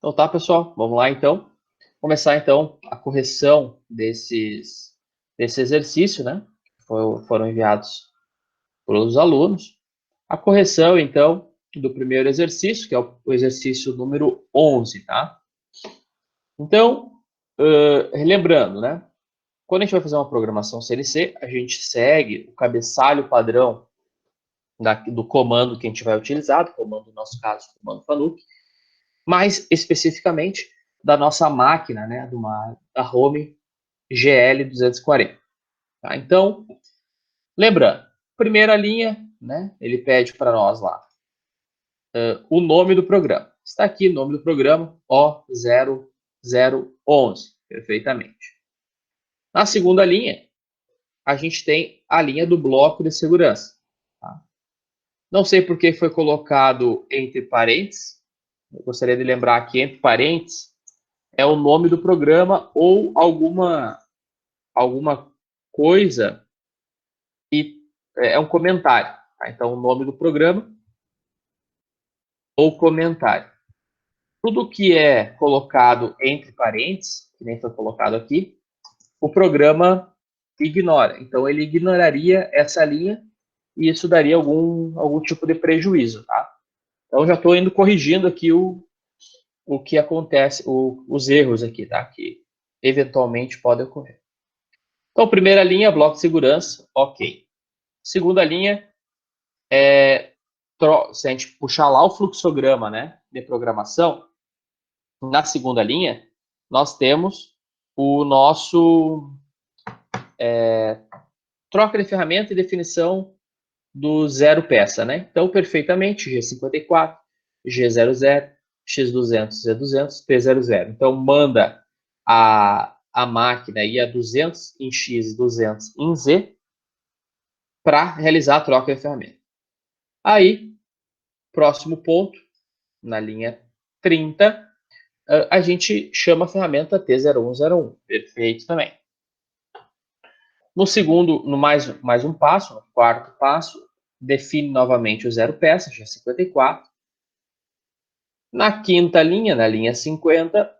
Então tá, pessoal, vamos lá então. Começar então a correção desse exercício, né? Foram enviados pelos alunos. A correção, então, do primeiro exercício, que é o exercício número 11, tá? Então, relembrando, né? Quando a gente vai fazer uma programação CLC, a gente segue o cabeçalho padrão do comando que a gente vai utilizar, do comando, no nosso caso, o comando FANUC, mais especificamente da nossa máquina, né, da Home GL240. Tá? Então, lembrando, primeira linha, né, ele pede para nós lá o nome do programa. Está aqui o nome do programa, O0011, perfeitamente. Na segunda linha, a gente tem a linha do bloco de segurança. Tá? Não sei por que foi colocado entre parênteses. Eu gostaria de lembrar que entre parênteses é o nome do programa ou alguma coisa e é um comentário. Tá? Então, o nome do programa ou comentário. Tudo que é colocado entre parênteses, que nem foi colocado aqui, o programa ignora. Então, ele ignoraria essa linha e isso daria algum tipo de prejuízo. Tá? Então, já estou indo corrigindo aqui o que acontece, os erros aqui, tá? Que eventualmente podem ocorrer. Então, primeira linha, bloco de segurança, ok. Segunda linha, se a gente puxar lá o fluxograma, né, de programação, na segunda linha, nós temos o nosso troca de ferramenta e definição do zero peça, né? Então, perfeitamente, G54, G00, X200, Z200, P00. Então, manda a máquina ir a 200 em X e 200 em Z para realizar a troca de ferramenta. Aí, próximo ponto, na linha 30, a gente chama a ferramenta T0101. Perfeito também. No segundo, no mais um passo, no quarto passo, define novamente o zero peça, G54. Na quinta linha, na linha 50,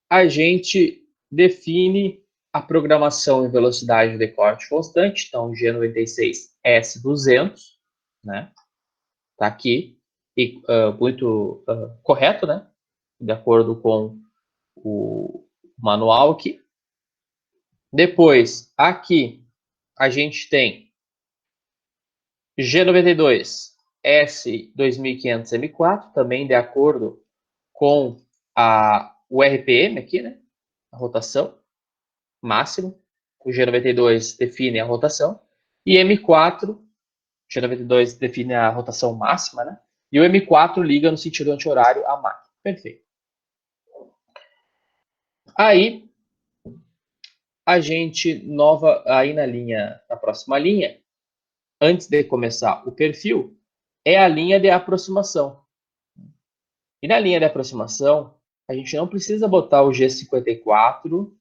a gente define a programação em velocidade de corte constante, então G96S200, né? Tá aqui, e muito correto, né? De acordo com o manual aqui. Depois, aqui, a gente tem G92 S2500M4, também de acordo com o RPM aqui, né? A rotação máxima. O G92 define a rotação. E M4, G92 define a rotação máxima, né? E o M4 liga no sentido anti-horário à máquina. Perfeito. Aí, a gente aí na próxima linha, antes de começar o perfil, é a linha de aproximação. E na linha de aproximação, a gente não precisa botar o G54,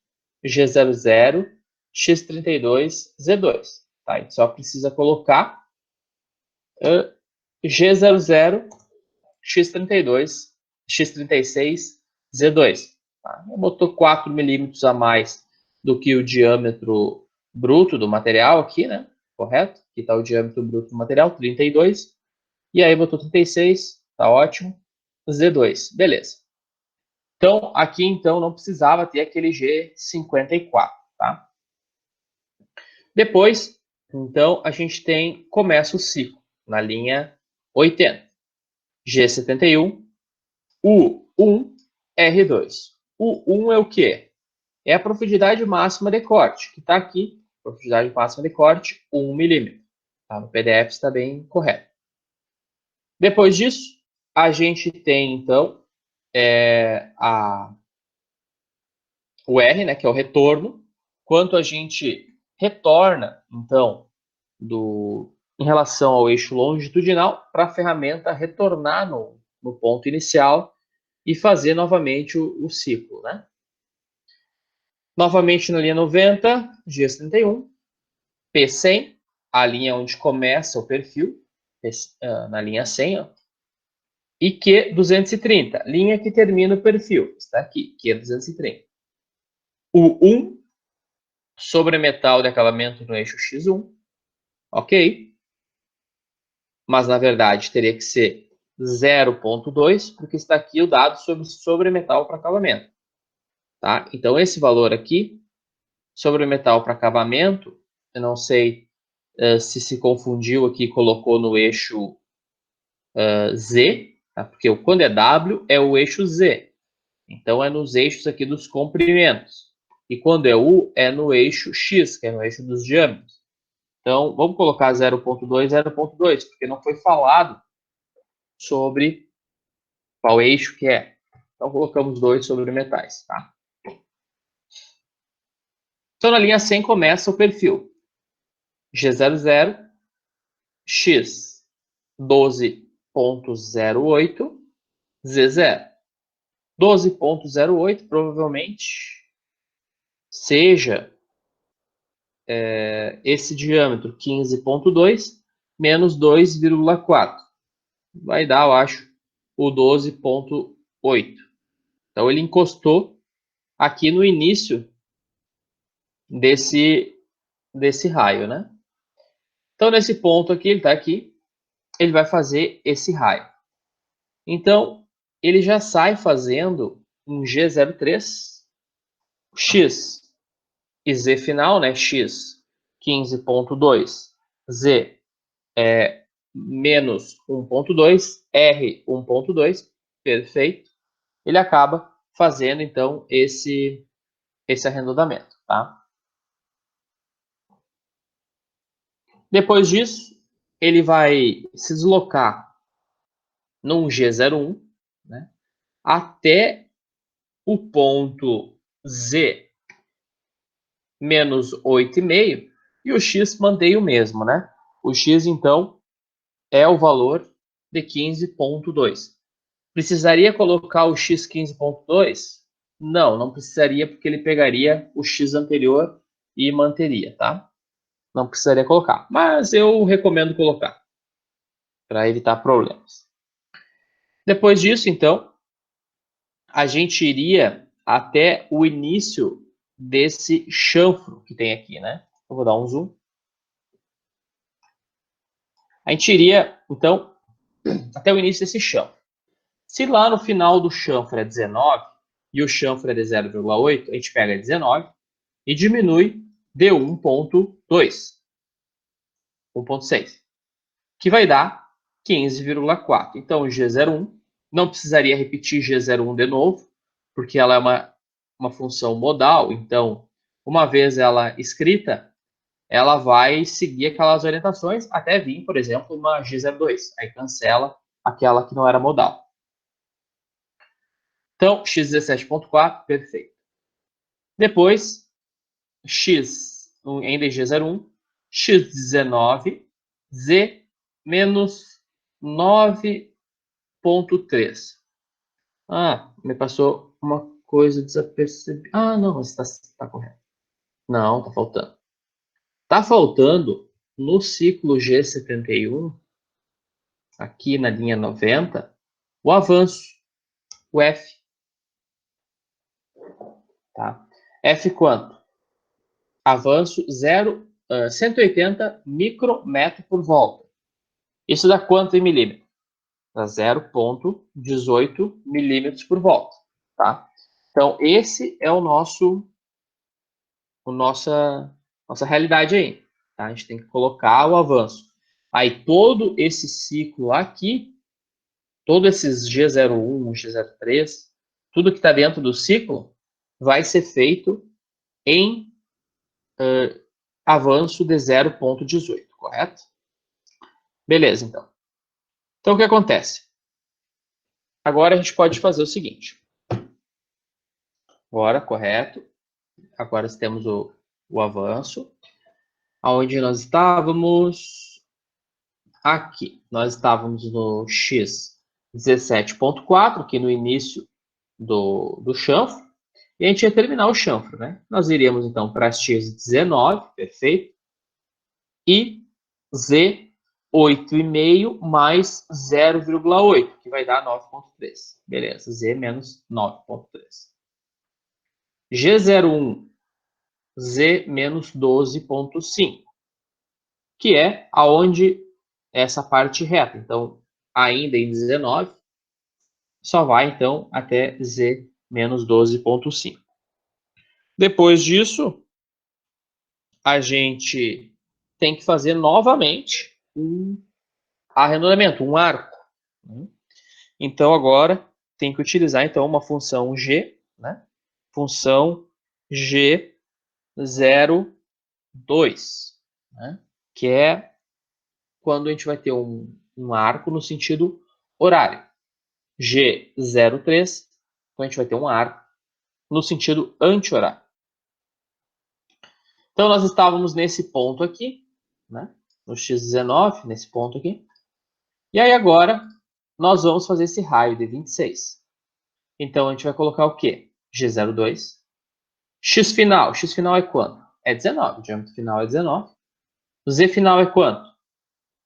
G00, X32, Z2. Tá? A gente só precisa colocar G00, X32, X36, Z2. Tá? Botou 4 milímetros a mais do que o diâmetro bruto do material aqui, né? Correto? Aqui está o diâmetro bruto do material, 32. E aí botou 36, tá ótimo. Z2, beleza. Então, aqui então não precisava ter aquele G54, tá? Depois, então, a gente começa o ciclo na linha 80. G71, U1, R2. U1 é o quê? É a profundidade máxima de corte, que está aqui, profundidade máxima de corte, 1 milímetro. Tá? No PDF está bem correto. Depois disso, a gente tem, então, o R, né, que é o retorno. Quanto a gente retorna, então, em relação ao eixo longitudinal, para a ferramenta retornar no ponto inicial e fazer novamente o ciclo, né? Novamente na linha 90, G31, P100, a linha onde começa o perfil, na linha 100, ó. e Q230, linha que termina o perfil, está aqui, Q230. O 1 sobre metal de acabamento no eixo X1, ok? Mas, na verdade, teria que ser 0,2, porque está aqui o dado sobre metal para acabamento. Tá? Então, esse valor aqui, sobre metal para acabamento, eu não sei se confundiu aqui e colocou no eixo Z, tá? Porque quando é W, é o eixo Z. Então, é nos eixos aqui dos comprimentos. E quando é U, é no eixo X, que é no eixo dos diâmetros. Então, vamos colocar 0,2, 0,2, porque não foi falado sobre qual eixo que é. Então, colocamos 2 sobre metais, tá? Então, na linha 100 começa o perfil. G00, X 12,08, Z0. 12,08 provavelmente seja esse diâmetro 15,2 menos 2,4. Vai dar, eu acho, o 12,8. Então, ele encostou aqui no início desse raio, né? Então, nesse ponto aqui, ele está aqui, ele vai fazer esse raio. Então, ele já sai fazendo um G03, X e Z final, né? X 15,2, Z menos 1,2, R 1,2, perfeito. Ele acaba fazendo, então, esse arredondamento, tá? Depois disso, ele vai se deslocar num G01, né, até o ponto Z menos 8,5, e o X mantém o mesmo, né? O X, então, é o valor de 15,2. Precisaria colocar o X 15,2? Não, não precisaria, porque ele pegaria o X anterior e manteria, tá? Não precisaria colocar, mas eu recomendo colocar, para evitar problemas. Depois disso, então, a gente iria até o início desse chanfro que tem aqui, né? Eu vou dar um zoom. A gente iria, então, até o início desse chanfro. Se lá no final do chanfro é 19 e o chanfro é de 0,8, a gente pega 19 e diminui de 1,2, 1,6, que vai dar 15,4. Então, G01, não precisaria repetir G01 de novo, porque ela é uma função modal, então, uma vez ela escrita, ela vai seguir aquelas orientações até vir, por exemplo, uma G02. Aí cancela aquela que não era modal. Então, x17,4, perfeito. Depois, x ainda em G01, x19, z menos 9,3. Ah, me passou uma coisa desapercebida. Ah, não, mas está correto. Não, está faltando. Está faltando no ciclo G71, aqui na linha 90, o avanço, o F. Tá? F quanto? Avanço 180 micrometro por volta. Isso dá quanto em milímetro? Dá 0,18 milímetros por volta. Tá? Então, esse é nossa realidade aí. Tá? A gente tem que colocar o avanço. Aí, todo esse ciclo aqui, todos esses G01, G03, tudo que está dentro do ciclo, vai ser feito em avanço de 0,18, correto? Beleza, então. Então, o que acontece? Agora a gente pode fazer o seguinte. Agora, correto. Agora temos o avanço. Aonde nós estávamos? Aqui. Nós estávamos no x 17,4, aqui no início do chanfro. E a gente ia terminar o chanfro, né? Nós iríamos, então, para x19, perfeito. E z 8,5 mais 0,8, que vai dar 9,3. Beleza, Z menos 9,3. G01, Z menos 12,5, que é aonde essa parte reta. Então, ainda em 19, só vai, então, até Z menos 12,5. Depois disso, a gente tem que fazer novamente um arredondamento, um arco. Então, agora, tem que utilizar, então, uma função G, né? Função G02, né? Que é quando a gente vai ter um arco no sentido horário. G03, então a gente vai ter um arco no sentido anti-horário. Então, nós estávamos nesse ponto aqui, né? No x19, nesse ponto aqui. E aí, agora, nós vamos fazer esse raio de 26. Então, a gente vai colocar o quê? G02. X final é quanto? É 19. O diâmetro final é 19. O Z final é quanto?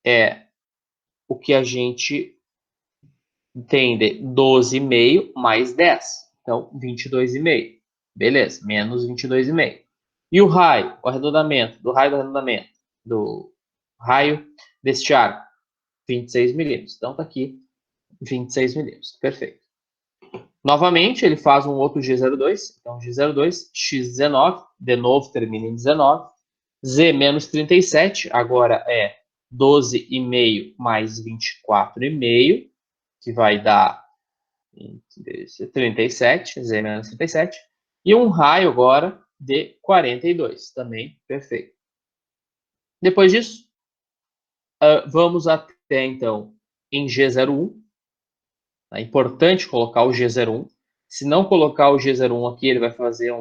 É o que a gente tem de 12,5 mais 10. Então, 22,5. Beleza, menos 22,5. E o raio, o arredondamento, do raio deste arco, 26 milímetros. Então, está aqui 26 milímetros. Perfeito. Novamente, ele faz um outro G02. Então, G02, X19, de novo termina em 19. Z menos 37, agora é 12,5 mais 24,5, que vai dar 37, Z menos 37. E um raio agora de 42, também perfeito. Depois disso, vamos até, então, em G01. É importante colocar o G01. Se não colocar o G01 aqui, ele vai fazer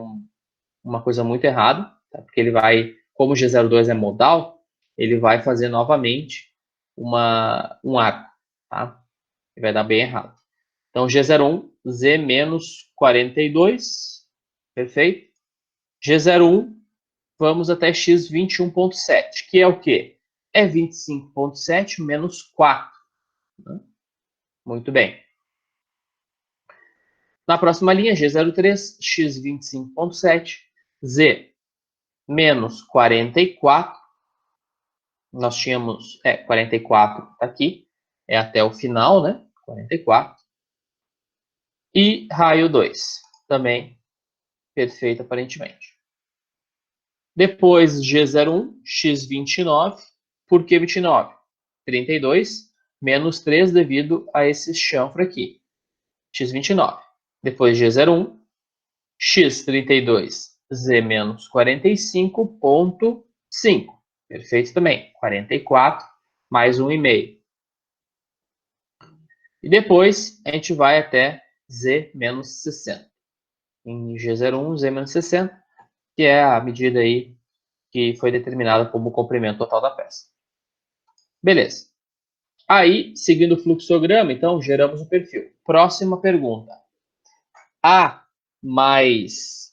uma coisa muito errada, tá? Porque ele vai, como o G02 é modal, ele vai fazer novamente um arco, tá? Ele vai dar bem errado. Então, G01, Z menos 42, perfeito. G01, vamos até X 21,7, que é o quê? É 25,7 menos 4. Né? Muito bem. Na próxima linha, G03, X 25,7, Z menos 44. Nós tínhamos 44 aqui, é até o final, né? 44. E raio 2, também perfeito aparentemente. Depois G01, X29, por que 29? 32 menos 3 devido a esse chanfro aqui, X29. Depois G01, X32, Z menos 45,5. Perfeito também, 44 mais 1,5. E depois a gente vai até Z menos 60. Em G01, Z menos 60, que é a medida aí que foi determinada como o comprimento total da peça. Beleza. Aí, seguindo o fluxograma, então, geramos o perfil. Próxima pergunta. Há mais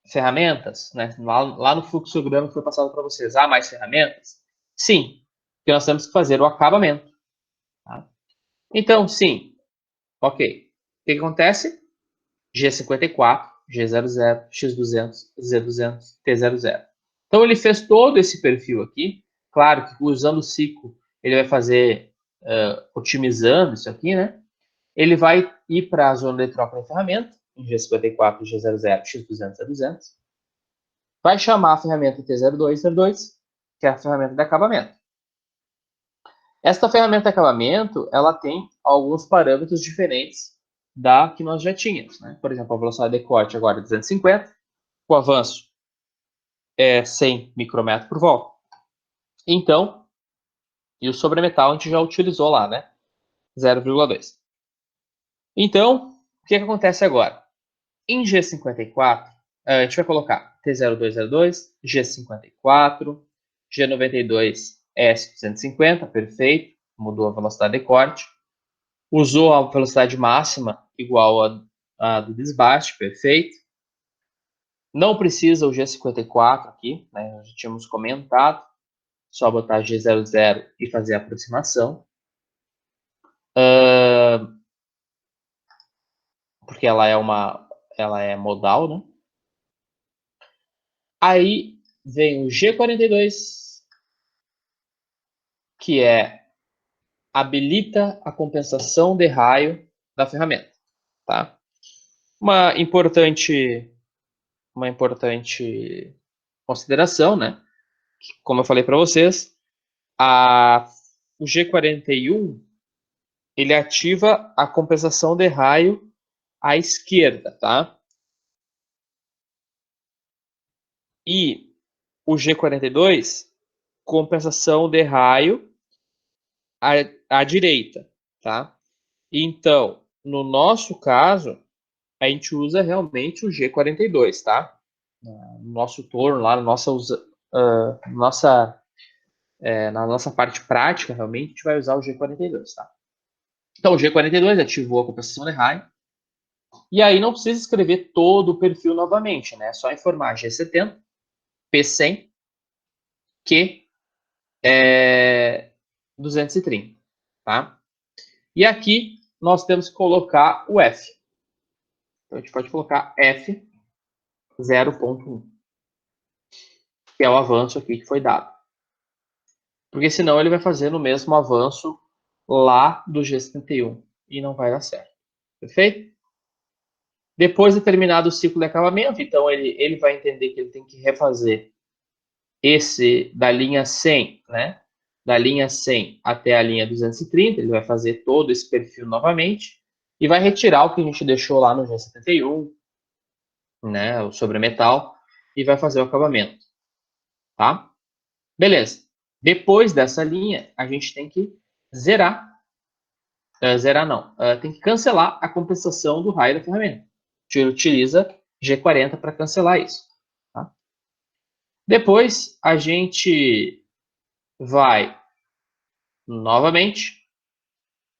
ferramentas? Né? Lá no fluxograma que foi passado para vocês, há mais ferramentas? Sim, porque nós temos que fazer o acabamento. Tá? Então, sim. Ok. O que acontece? G54, G00, X200, Z200, T00. Então, ele fez todo esse perfil aqui. Claro que usando o ciclo, ele vai fazer, otimizando isso aqui, né? Ele vai ir para a zona de troca de ferramenta, em G54, G00, X200, Z200. Vai chamar a ferramenta T02, Z2, que é a ferramenta de acabamento. Esta ferramenta de acabamento, ela tem alguns parâmetros diferentes da que nós já tínhamos, né? Por exemplo, a velocidade de corte agora é 250, o avanço é 100 micrometros por volta. Então, e o sobremetal a gente já utilizou lá, né? 0,2. Então, o que acontece agora? Em G54, a gente vai colocar T0202, G54, G92, S250, perfeito, mudou a velocidade de corte. Usou a velocidade máxima igual a do desbaste, perfeito. Não precisa o G54 aqui, né? Já tínhamos comentado. só botar G00 e fazer a aproximação. Porque ela é modal, né? Aí vem o G42, que habilita a compensação de raio da ferramenta, tá? Uma importante consideração, né? Como eu falei para vocês, o G41 ele ativa a compensação de raio à esquerda, tá? E o G42, compensação de raio à direita, tá? Então, no nosso caso, a gente usa realmente o G42, tá? No nosso torno, lá na na nossa parte prática, realmente, a gente vai usar o G42, tá? Então, o G42 ativou a compensação de raio. E aí não precisa escrever todo o perfil novamente, né? É só informar G70, P100, Q 230, tá? E aqui nós temos que colocar o F. Então, a gente pode colocar F 0.1, que é o avanço aqui que foi dado. Porque senão ele vai fazer no mesmo avanço lá do G71 e não vai dar certo. Perfeito? Depois de terminado o ciclo de acabamento, então ele vai entender que ele tem que refazer esse da linha 100, né? Da linha 100 até a linha 230, ele vai fazer todo esse perfil novamente e vai retirar o que a gente deixou lá no G71, né? O sobremetal, e vai fazer o acabamento, tá? Beleza. Depois dessa linha, a gente tem que zerar. Zerar não. Tem que cancelar a compensação do raio da ferramenta. A gente utiliza G40 para cancelar isso. Tá? Depois, a gente vai novamente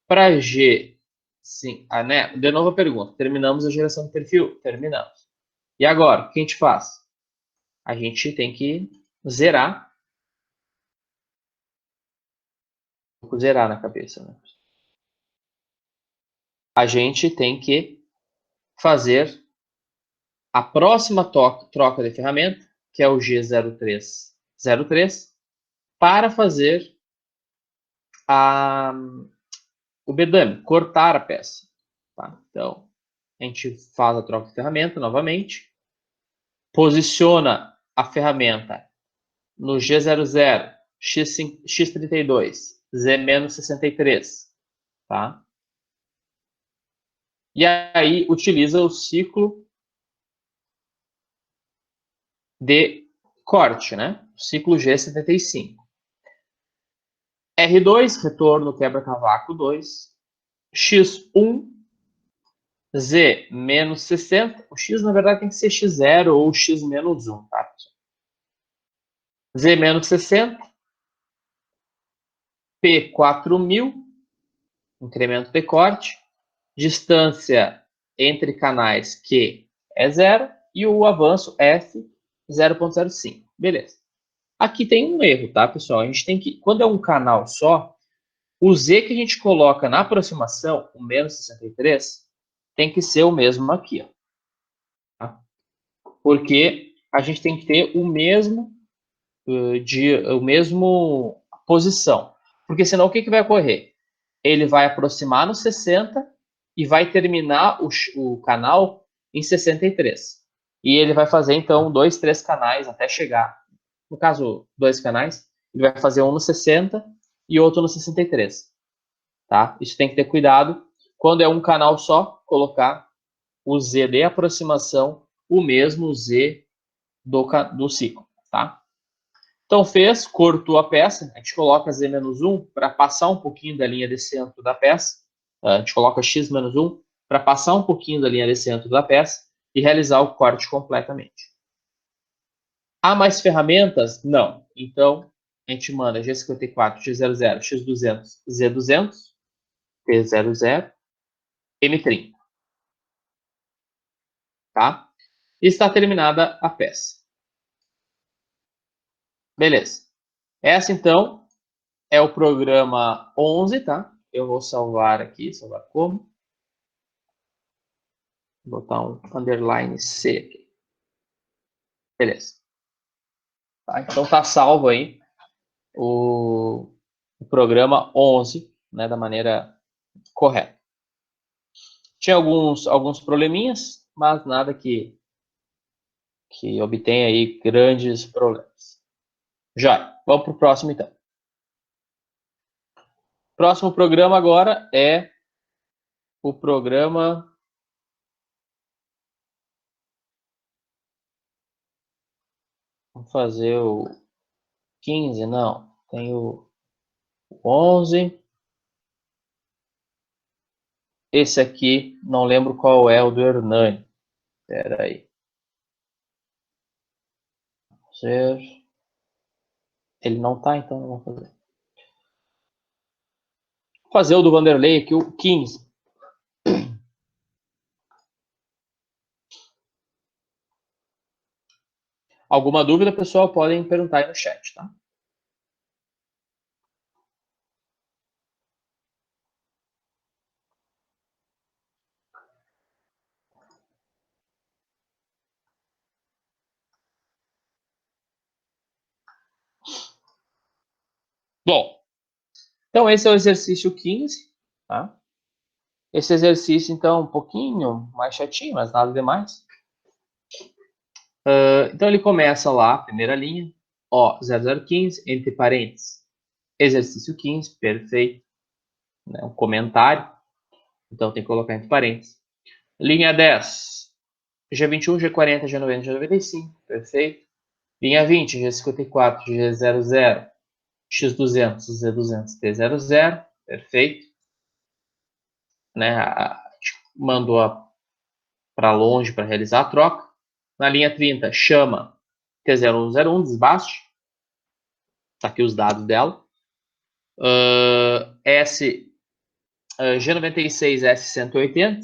para G. Sim, né? De novo a pergunta. Terminamos a geração de perfil? Terminamos. E agora, o que a gente faz? A gente tem que zerar. Vou zerar na cabeça, né? A gente tem que fazer a próxima troca de ferramenta, que é o G0303, para fazer o bedame, cortar a peça. Tá? Então, a gente faz a troca de ferramenta novamente, posiciona a ferramenta no G00, X32, Z-63, tá? E aí utiliza o ciclo de corte, né? O ciclo G75. R2, retorno quebra-cavaco 2, X1, Z menos 60, o X na verdade tem que ser X0 ou X menos 1, tá? Z menos 60, P 4000, incremento de corte, distância entre canais Q é 0 e o avanço F 0.05. Beleza. Aqui tem um erro, tá, pessoal? A gente tem que, quando é um canal só, o Z que a gente coloca na aproximação, o menos 63, tem que ser o mesmo aqui, ó. Tá? Porque a gente tem que ter o mesmo posição. Porque senão o que vai ocorrer? Ele vai aproximar no 60 e vai terminar o canal em 63. E ele vai fazer, então, 2, 3 canais até chegar. No caso, 2 canais, ele vai fazer um no 60 e outro no 63. Tá? Isso tem que ter cuidado. Quando é um canal só, colocar o Z de aproximação, o mesmo Z do ciclo. Tá? Então fez, cortou a peça, a gente coloca Z-1 para passar um pouquinho da linha de centro da peça, a gente coloca X-1 para passar um pouquinho da linha de centro da peça e realizar o corte completamente. Há mais ferramentas? Não. Então, a gente manda G54, X00, X200, Z200, P00, M30. Tá? E está terminada a peça. Beleza. Essa, então, é o programa 11, tá? Eu vou salvar aqui, salvar como? Vou botar um underline C aqui. Beleza. Tá, então tá salvo aí o programa 11, né, da maneira correta. Tinha alguns probleminhas, mas nada que obtenha aí grandes problemas. Já, vamos para o próximo então. Próximo programa agora é o programa... Vamos fazer o 15, não. Tem o 11. Esse aqui, não lembro qual é o do Hernani. Espera aí. Ele não tá, então não vou fazer. Vou fazer o do Vanderlei aqui, o 15. Alguma dúvida, pessoal, podem perguntar aí no chat, tá? Bom, então esse é o exercício 15, tá? Esse exercício, então, um pouquinho mais chatinho, mas nada demais. Então ele começa lá, primeira linha, ó, 0015, entre parênteses, exercício 15, perfeito, né? Um comentário, então tem que colocar entre parênteses. Linha 10, G21, G40, G90, G95, perfeito. Linha 20, G54, G00, X200, Z200, T00, perfeito. Né? A gente mandou para longe para realizar a troca. Na linha 30, chama T0101, desbaste. Está aqui os dados dela. G96, S180,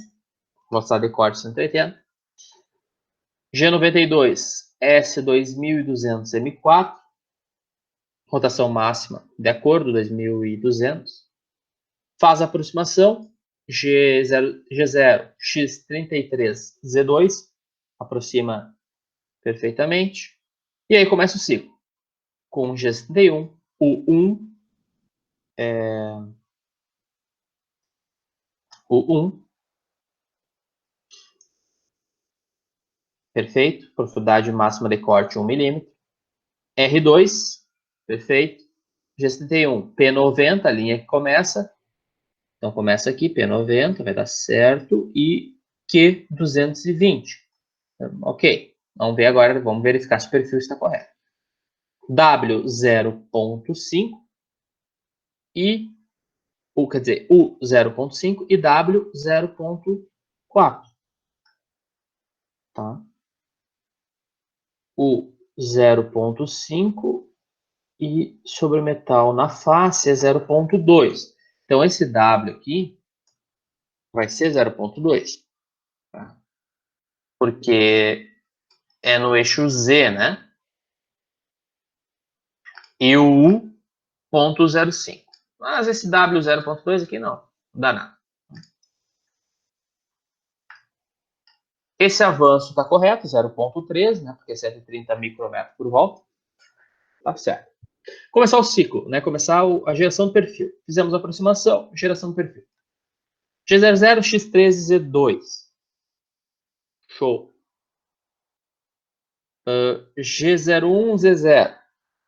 velocidade de corte 180. G92, S2200, M4, rotação máxima de acordo, 2200. Faz a aproximação, G0, X33, Z2, aproxima perfeitamente. E aí começa o ciclo, com G71, o 1, perfeito, profundidade máxima de corte 1 milímetro. R2, perfeito. G71, P90, a linha que começa. Então começa aqui, P90, vai dar certo. E Q220. Ok, vamos ver agora, vamos verificar se o perfil está correto. W0.5 e quer dizer, U0.5 e W0.4. Tá? U0.5 e sobre o metal na face é 0.2. Então, esse W aqui vai ser 0.2. Tá? Porque é no eixo Z, né? E o U.05. Mas esse W 0.2 aqui não dá nada. Esse avanço está correto, 0.3, né? Porque 130 micrometros por volta. Tá certo. Começar o ciclo, né? Começar a geração do perfil. Fizemos a aproximação, geração do perfil. G00, X13, Z2. Show. G01, Z0.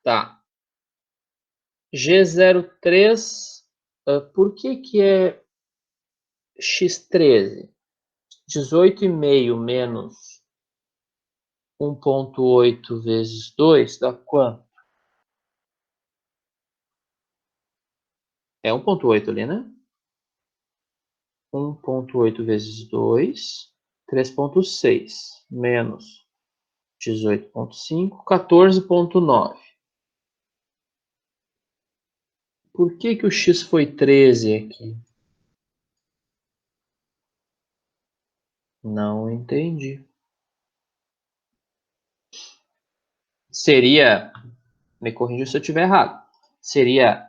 Tá. G03, por que é X13? 18,5 menos 1,8 vezes 2 dá quanto? É 1,8 ali, né? 1,8 vezes 2, 3,6 menos 18,5, 14,9. Por que o X foi 13 aqui? Não entendi. Seria Me corrija se eu estiver errado. Seria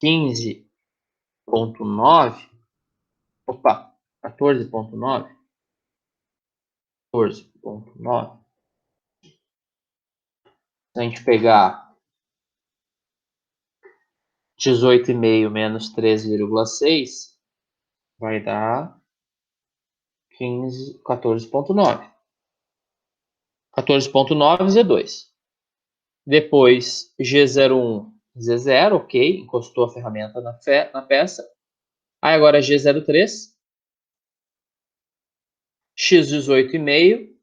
15,9. Opa, 14,9. 14,9. Se a gente pegar 18,5 menos 13,6, vai dar 14,9. 14,9 Z2. Depois G01, Z0, ok, encostou a ferramenta na peça. Aí agora G03, X18,5,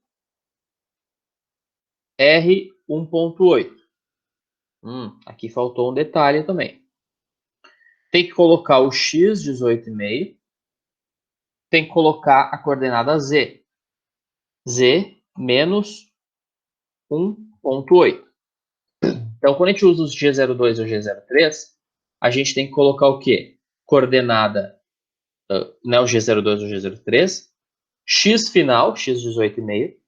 R1,8. Aqui faltou um detalhe também. Tem que colocar o X18,5, tem que colocar a coordenada Z. Z menos 1,8. Então, quando a gente usa os G02 ou G03, a gente tem que colocar o quê? Coordenada, né, o G02 ou G03, X final, X18,5,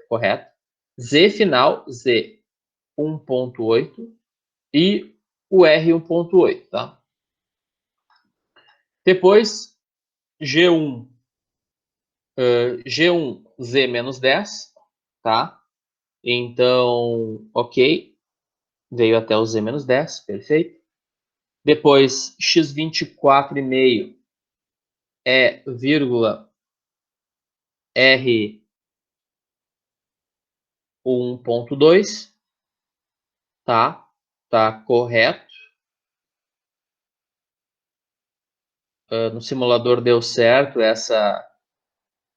correto? Z final, Z 1,8 e o R 1,8, tá? Depois, G1, G1, Z menos 10, tá? Então, ok, veio até o Z menos 10, perfeito. Depois, X24,5 é vírgula R 1,2, tá? Tá correto. No simulador deu certo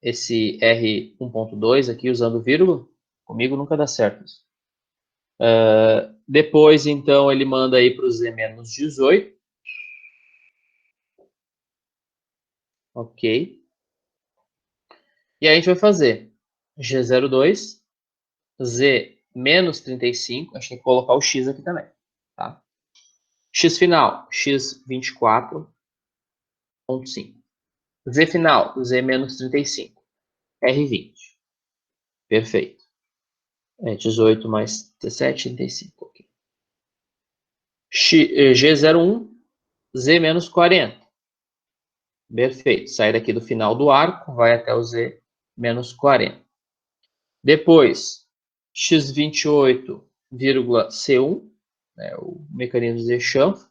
esse R 1,2 aqui usando vírgula. Comigo nunca dá certo isso. Depois, então, ele manda aí para o Z menos 18. Ok. E aí a gente vai fazer G02, Z menos 35. A gente tem que colocar o X aqui também, tá? X final, X24,5. Z final, Z menos 35. R20. Perfeito. 18 mais 17, 35. Okay. G01, Z menos 40. Perfeito. Sai daqui do final do arco, vai até o Z menos 40. Depois, X28,C1, né, o mecanismo de chanfre.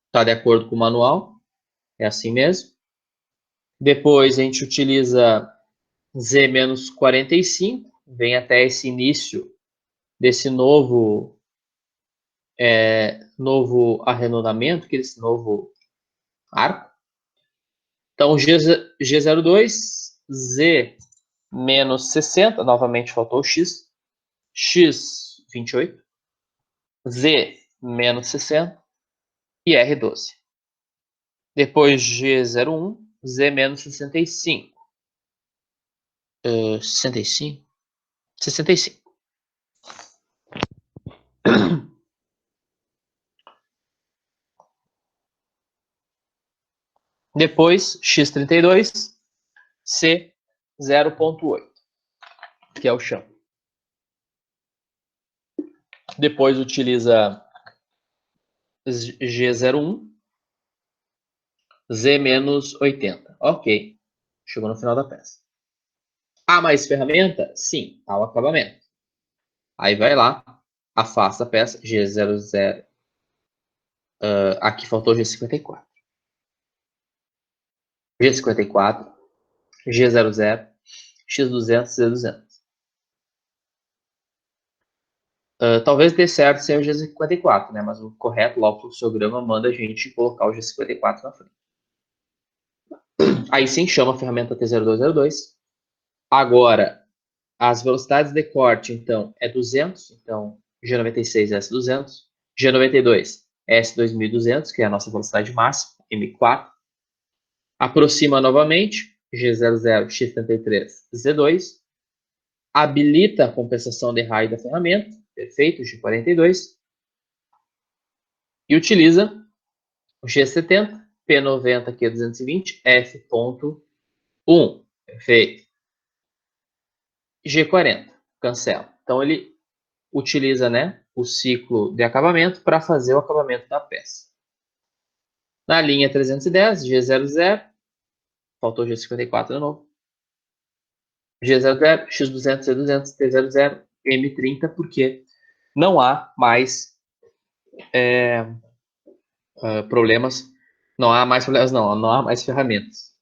Está de acordo com o manual. É assim mesmo. Depois, a gente utiliza Z menos 45. Vem até esse início desse novo arredondamento, que é esse novo arco. Então, G02, Z menos 60, novamente faltou o X, X28, Z menos 60 e R12. Depois G01, Z menos 65. 65? 65. Depois X32, C 0,8, que é o chão. Depois utiliza G01, Z menos 80. Ok. Chegou no final da peça. Há mais ferramenta? Sim, há o acabamento. Aí vai lá, afasta a peça, G00. Aqui faltou G54. G54, G00, X200, Z200. Talvez dê certo sem o G54, né? Mas o correto lá, o fluxograma manda a gente colocar o G54 na frente. Aí sim chama a ferramenta T0202. Agora, as velocidades de corte, então, é 200. Então, G96 S200. G92 S2200, que é a nossa velocidade máxima, M4. Aproxima novamente, G00, X33, Z2. Habilita a compensação de raio da ferramenta, perfeito, G42. E utiliza o G70, P90, Q220, F.1, perfeito. G40, cancela. Então, ele utiliza, né, o ciclo de acabamento para fazer o acabamento da peça. Na linha 310, G00, faltou G54 de novo. G00, X200, C200, T00, M30, porque não há mais problemas, não há mais problemas, não há mais ferramentas.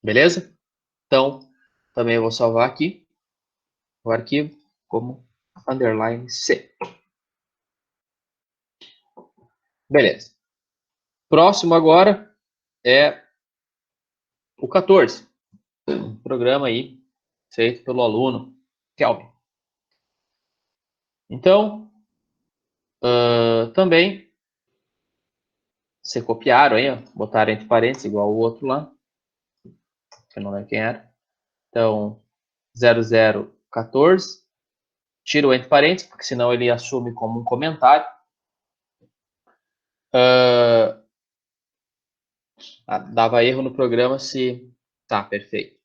Beleza? Então, também eu vou salvar aqui o arquivo como underline C. Beleza. Próximo agora é o 14. Um programa aí feito pelo aluno Kelvin. Então, também, se copiaram aí, ó, botaram entre parênteses, igual o outro lá, que eu não lembro quem era. Então, 0014, tira o entre parênteses, porque senão ele assume como um comentário. Dava erro no programa se... Tá, perfeito.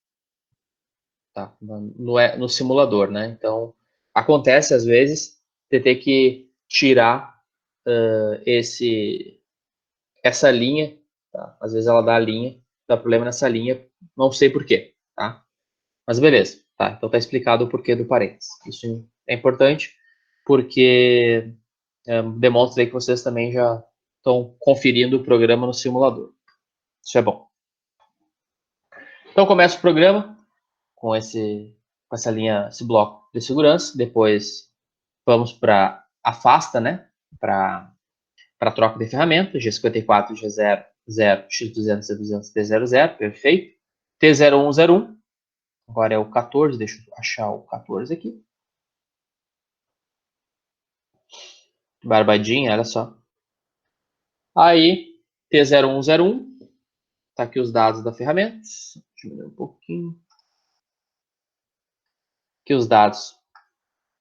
Tá, no simulador, né? Então, acontece às vezes de ter que tirar essa linha, tá? Às vezes ela dá a linha, dá problema nessa linha, não sei porquê, tá? Mas beleza, tá? Então tá explicado o porquê do parênteses. Isso é importante porque demonstra aí que vocês também já estão conferindo o programa no simulador. Isso é bom. Então começa o programa com essa linha, esse bloco de segurança. Depois vamos para afasta, né? Para troca de ferramenta, G54, G00, X200, C200, T00, perfeito. T0101, agora é o 14, deixa eu achar o 14 aqui. Barbadinha, olha só. Aí, T0101, tá aqui os dados da ferramenta. Deixa eu ver um pouquinho. Aqui os dados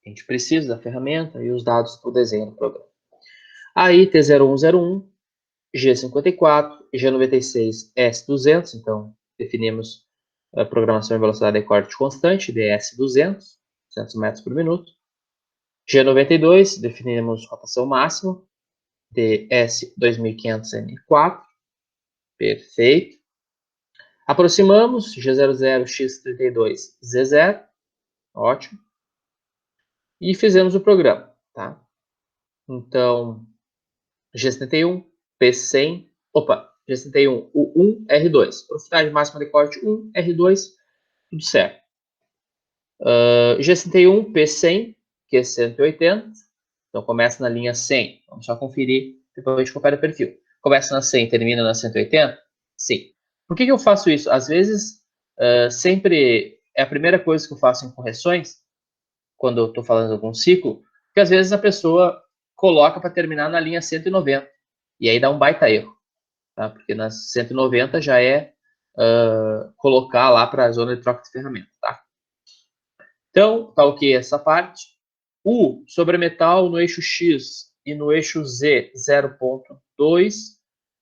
que a gente precisa da ferramenta e os dados do desenho do programa. Aí, T0101, G54, G96, S200, então definimos a programação em velocidade de corte constante, DS200, 200 metros por minuto. G92, definimos rotação máxima, DS2500M4, perfeito. Aproximamos, G00X32Z0, ótimo. E fizemos o programa, tá? Então, G71, P100, G71, o 1R2. Velocidade máxima de corte 1, R2, tudo certo. G61, P100, que é 180. Então, começa na linha 100. Vamos só conferir, depois a gente confere o perfil. Começa na 100, termina na 180? Sim. Por que eu faço isso? Às vezes, sempre é a primeira coisa que eu faço em correções, quando eu estou falando de algum ciclo, porque às vezes a pessoa coloca para terminar na linha 190. E aí dá um baita erro. Tá? Porque na 190 já é colocar lá para a zona de troca de ferramenta. Tá? Então, tá ok essa parte. U sobre metal no eixo X e no eixo Z 0.2.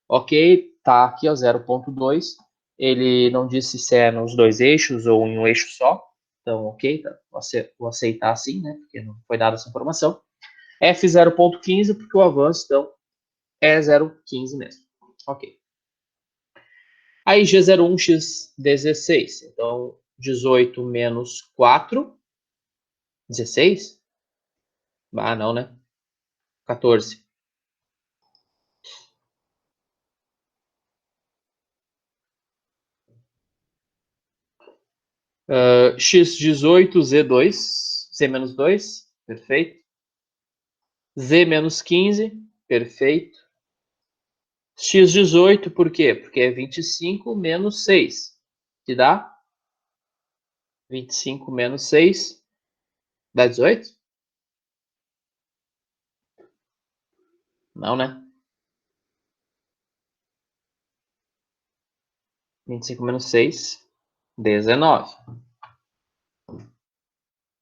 Ok, tá aqui, ó, 0.2. Ele não disse se é nos dois eixos ou em um eixo só. Então, ok, tá. Vou aceitar assim, né? Porque não foi dada essa informação. F 0.15, porque o avanço, então, é 0.15 mesmo. Ok. Aí G01X16. Então, 18 menos 4. 16? Ah, não, né? 14. X18, Z2, Z-2, perfeito. Z-15, perfeito. X18, por quê? Porque é 25 menos 6, que dá 25 menos 6, dá 18? Não, né? 25 menos 6, 19.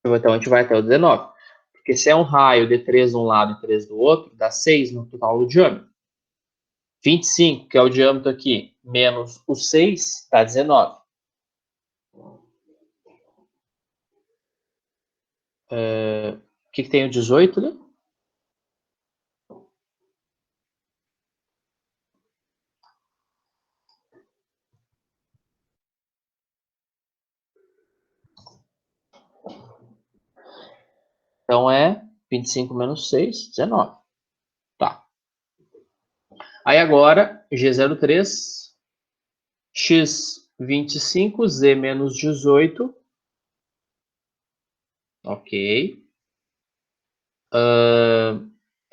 Então a gente vai até o 19. Porque se é um raio de 3 de um lado e 3 do outro, dá 6 no total do diâmetro. 25, que é o diâmetro aqui, menos o 6, dá 19. que tem o 18 ali? Então é 25 menos 6, 19. Tá. Aí agora, G03, X25, Z menos 18. Ok.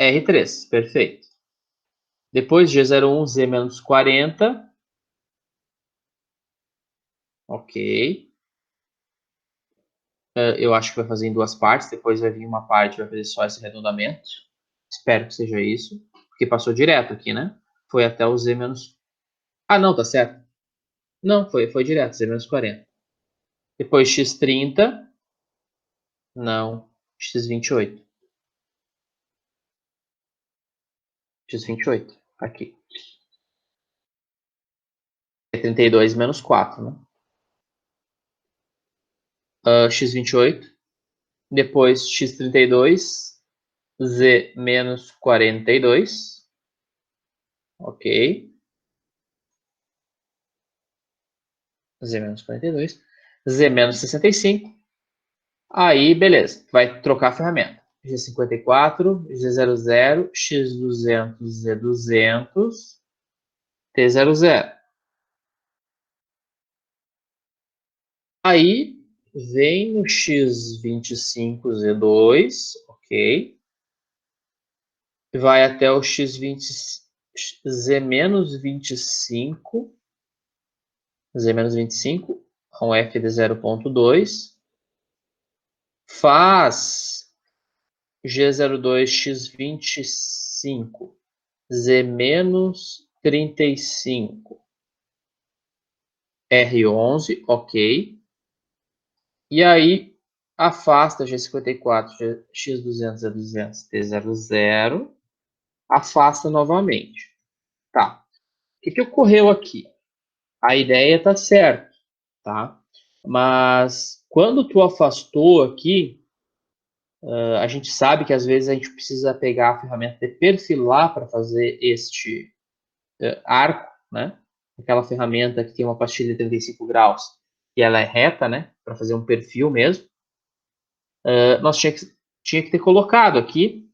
R3, perfeito. Depois G01, Z menos 40. Ok. Eu acho que vai fazer em duas partes, depois vai vir uma parte, vai fazer só esse arredondamento. Espero que seja isso, porque passou direto aqui, né? Foi até o Z menos... Ah, não, tá certo. Não, foi direto, Z menos 40. Depois X30. Não, X28. X28, aqui. É 32 menos 4, né? X28. Depois X32. Z menos 42. Ok. Z menos 42. Z menos 65. Aí, beleza. Vai trocar a ferramenta. G54, G00, X200, Z200, T00. Aí, vem no X25, Z2, ok. Vai até o X20, Z menos 25, Z menos 25, com F de 0.2. Faz G02, X25, Z menos 35, R11, ok. E aí, afasta G54, X200, Z200, T00, afasta novamente. Tá. O que ocorreu aqui? A ideia está certa, tá? Mas quando tu afastou aqui, a gente sabe que às vezes a gente precisa pegar a ferramenta de perfilar para fazer este arco, né? Aquela ferramenta que tem uma pastilha de 35 graus e ela é reta, né? Para fazer um perfil mesmo. Nós tinha que ter colocado aqui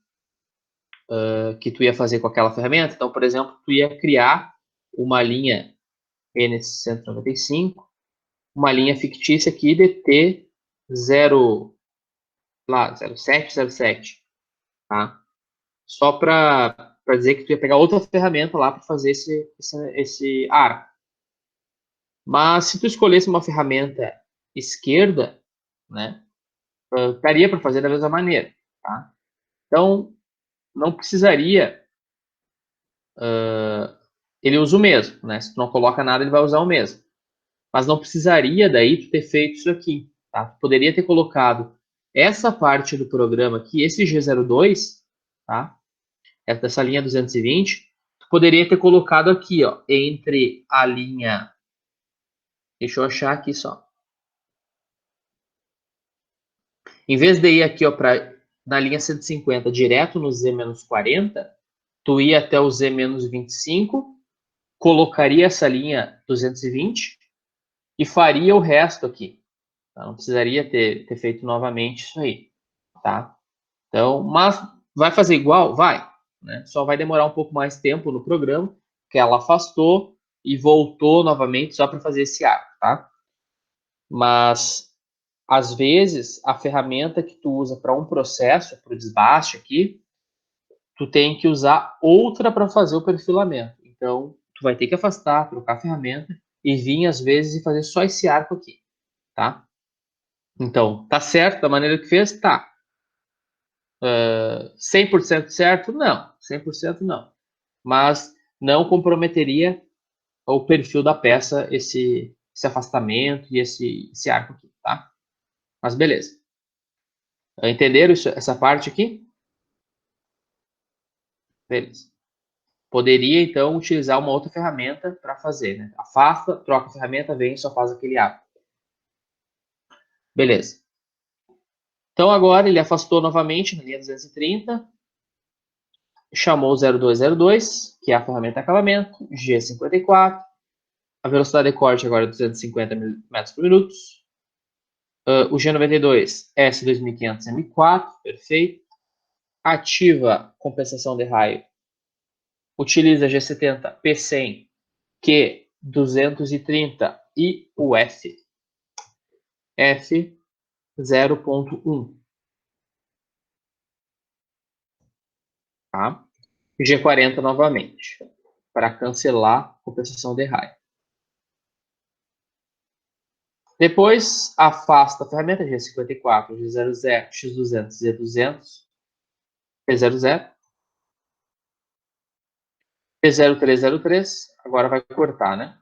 que tu ia fazer com aquela ferramenta. Então, por exemplo, tu ia criar uma linha N195, uma linha fictícia aqui de T0, lá, 0707, tá? Só para dizer que tu ia pegar outra ferramenta lá para fazer esse arco. Mas se tu escolhesse uma ferramenta esquerda, né, daria para fazer da mesma maneira, tá? Então, não precisaria, ele usa o mesmo, né? Se tu não coloca nada, ele vai usar o mesmo. Mas não precisaria daí tu ter feito isso aqui, tá? Tu poderia ter colocado essa parte do programa aqui, esse G02, tá? Essa linha 220, tu poderia ter colocado aqui, ó, entre a linha... Deixa eu achar aqui só. Em vez de ir aqui, ó, na linha 150, direto no Z-40, tu ia até o Z-25, colocaria essa linha 220 e faria o resto aqui. Tá? Não precisaria ter feito novamente isso aí, tá? Então, mas vai fazer igual? Vai. Né? Só vai demorar um pouco mais tempo no programa, que ela afastou e voltou novamente só para fazer esse arco, tá? Mas, às vezes, a ferramenta que tu usa para um processo, para o desbaste aqui, tu tem que usar outra para fazer o perfilamento. Então, tu vai ter que afastar, trocar a ferramenta e vir, às vezes, e fazer só esse arco aqui, tá? Então, tá certo da maneira que fez? Tá. 100% certo? Não. 100% não. Mas não comprometeria o perfil da peça, esse afastamento e esse arco aqui, tá? Mas beleza. Entenderam essa parte aqui? Beleza. Poderia, então, utilizar uma outra ferramenta para fazer, né? Afasta, troca a ferramenta, vem e só faz aquele arco. Beleza. Então, agora ele afastou novamente na linha 230, chamou o 0202, que é a ferramenta de acabamento, G54, a velocidade de corte agora é 250 metros por minuto, o G92, S2500 M4, perfeito, ativa compensação de raio, utiliza G70 P100 Q230 e o F 0.1. Tá? G40 novamente, para cancelar a compensação de raio. Depois, afasta a ferramenta G54, G00, X200, Z200, P00, P0303, agora vai cortar, né?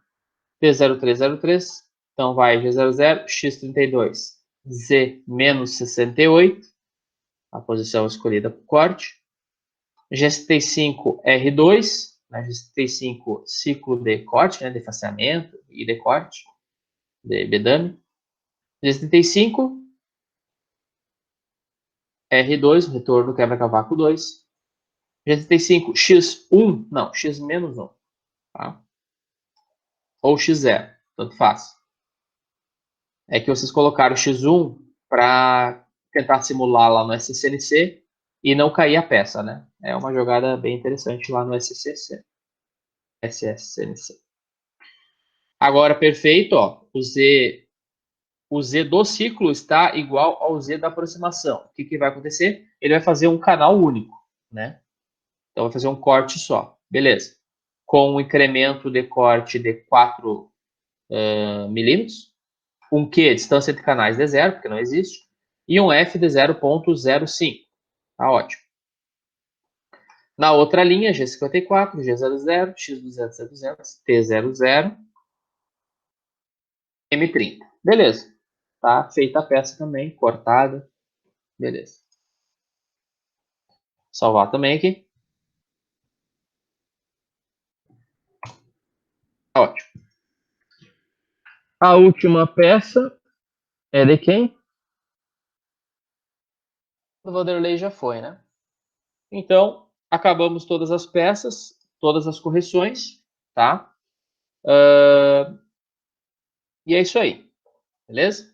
P0303, então vai G00, X32, Z-68, a posição escolhida para o corte. G75R2, né? G75 ciclo de corte, né? De faceamento e de corte, de bedame. G75 R2, retorno quebra-cavaco 2. G75 X1, não, X-1, tá? Ou X0, tanto faz. É que vocês colocaram X1 para tentar simular lá no SCCNC e não cair a peça, né? É uma jogada bem interessante lá no SCCNC. Agora, perfeito, ó. O Z do ciclo está igual ao Z da aproximação. O que vai acontecer? Ele vai fazer um canal único, né? Então, vai fazer um corte só. Beleza. Com um incremento de corte de 4 milímetros, um Q, distância entre canais de 0, porque não existe, e um F de 0.05. Tá ótimo. Na outra linha, G54, G00, X200, Z200, T00, M30. Beleza. Tá feita a peça também, cortada. Beleza. Salvar também aqui. Tá ótimo. A última peça é de quem? O Vanderlei já foi, né? Então, acabamos todas as peças, todas as correções, tá? E é isso aí, beleza?